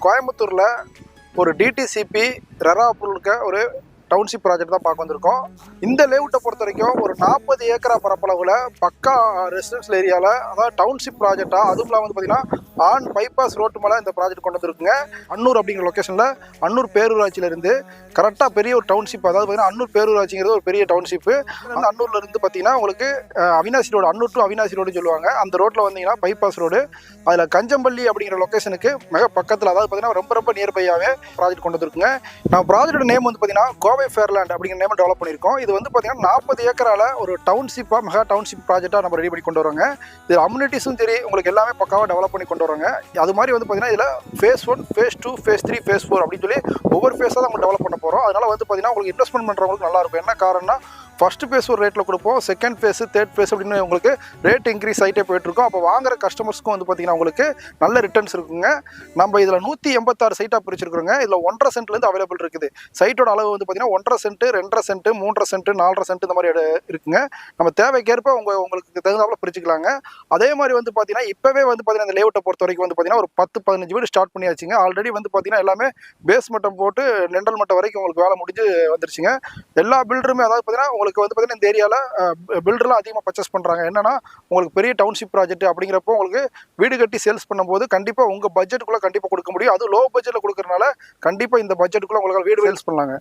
கோயம்புத்தூரில் ஒரு DTCP RERA approval இருக்க ஒரு டவுன்ஷிப் ப்ராஜெக்ட் தான் பார்க்க வந்திருக்கோம். இந்த லேஅவுட்டை பொறுத்த வரைக்கும் ஒரு 40 ஏக்கரா பரப்பளவில் பக்கா ரெசிடென்ஷியல் ஏரியாவில், அதாவது டவுன்ஷிப் ப்ராஜெக்டாக, அதுவும் இல்லாமல் வந்து பார்த்தீங்கன்னா ஆன் பைபாஸ் ரோட்டு மேலே இந்த ப்ராஜெக்ட் கொண்டு வந்துருக்குங்க. அன்னூர் அப்படிங்கிற லொக்கேஷனில் அன்னூர் பேரூராட்சியிலேருந்து கரெக்டாக பெரிய ஒரு டவுன்ஷிப், அதாவது பார்த்தீங்கன்னா அன்னூர் பேரூராட்சிங்கிறது ஒரு பெரிய டவுன்ஷிப்பு. அந்த அன்னூர்லேருந்து பார்த்தீங்கன்னா உங்களுக்கு அவினாசி ரோடு, அன்னூர் டு அவினாசி ரோடுன்னு சொல்லுவாங்க. அந்த ரோட்டில் வந்தீங்கன்னா பைபாஸ் ரோடு, அதில் கஞ்சம்பள்ளி அப்படிங்கிற லொக்கேஷனுக்கு மிக பக்கத்தில், அதாவது பார்த்தீங்கன்னா ரொம்ப ரொம்ப நியர்பையாகவே ப்ராஜெக்ட் கொண்டு வந்துருக்குங்க. நம்ம ப்ராஜெக்டோட நேம் வந்து பார்த்தீங்கன்னா கோவை ஃபேர்லேண்ட் அப்படிங்கிற நேம் டெவலப் பண்ணியிருக்கோம். இது வந்து பார்த்தீங்கன்னா 40 ஏக்கரால ஒரு டவுன்ஷிப்பாக, மெகா டவுன்ஷிப் ப்ராஜெக்டாக நம்ம ரெடி பண்ணி கொண்டு வரோங்க. இது அம்யூனிட்டிஸும் சரி உங்களுக்கு எல்லாமே பக்காவாக டெவலப் பண்ணி கொண்டு வரோங்க. அது மாதிரி வந்து பார்த்தீங்கன்னா இதில் ஃபேஸ் 1, ஃபேஸ் 2, ஃபேஸ் 3, ஃபேஸ் 4 அப்படின்னு சொல்லி ஒவ்வொரு ஃபேஸாக தான் நம்ம டெவலப் பண்ண போகிறோம். அதனால் வந்து பார்த்தீங்கன்னா உங்களுக்கு இன்வெஸ்ட்மெண்ட் பண்ணுறவங்களுக்கு நல்லாயிருக்கும். என்ன காரணம்னா, ஃபர்ஸ்ட் ஃபேஸ் ஒரு ரேட்டில் கொடுப்போம், செகண்ட் ஃபேஸு, தேர்ட் ஃபேஸ் அப்படின்னு உங்களுக்கு ரேட் இன்க்ரீஸ் ஆகிட்டே போயிட்டுருக்கோம். அப்போ வாங்குற கஸ்டமர்ஸ்க்கும் வந்து பார்த்தீங்கன்னா உங்களுக்கு நல்ல ரிட்டர்ன்ஸ் இருக்குங்க. நம்ம இதில் 186 சைட்டாக பிரிச்சிருக்கிறோங்க. இதில் 1.5 சென்ட்லேருந்து அவைலபிள் இருக்குது. சைட்டோட அளவு வந்து பார்த்தீங்கன்னா 1.5 சென்ட், 2.5 சென்ட், 3.5 சென்ட், 4.5 சென்ட் இந்த மாதிரி இருக்குங்க. நம்ம தேவைக்கேற்ப உங்களுக்கு தகுந்தாப்புல பிரிச்சுக்கலாங்க. அதே மாதிரி வந்து பார்த்தீங்கன்னா இப்போவே வந்து பார்த்தீங்கன்னா இந்த லேஅவுட்டை பொறுத்த வரைக்கும் வந்து பார்த்தீங்கன்னா ஒரு 10-15 வீடு ஸ்டார்ட் பண்ணியாச்சுங்க. ஆல்ரெடி வந்து பார்த்தீங்கன்னா எல்லாமே பேஸ் மட்டம் போட்டு லெண்டல் மட்டம் வரைக்கும் உங்களுக்கு வேலை முடிஞ்சு வந்துருச்சுங்க. எல்லா பில்டருமே, அதாவது பார்த்தீங்கன்னா உங்களுக்கு வந்து பார்த்தீங்கன்னா இந்த ஏரியாவில் பில்டர்லாம் அதிகமாக பர்ச்சேஸ் பண்ணுறாங்க. என்னன்னா, உங்களுக்கு பெரிய டவுன்ஷிப் ப்ராஜெக்ட் அப்படிங்கிறப்போ உங்களுக்கு வீடு கட்டி சேல்ஸ் பண்ணும்போது கண்டிப்பாக உங்கள் பட்ஜெட்டுக்குள்ளே கண்டிப்பாக கொடுக்க முடியும். அதுவும் லோ பட்ஜெட்டில் கொடுக்கறனால கண்டிப்பாக இந்த பட்ஜெட்டுக்குள்ளே உங்களுக்கு வீடு சேல்ஸ் பண்ணலாங்க.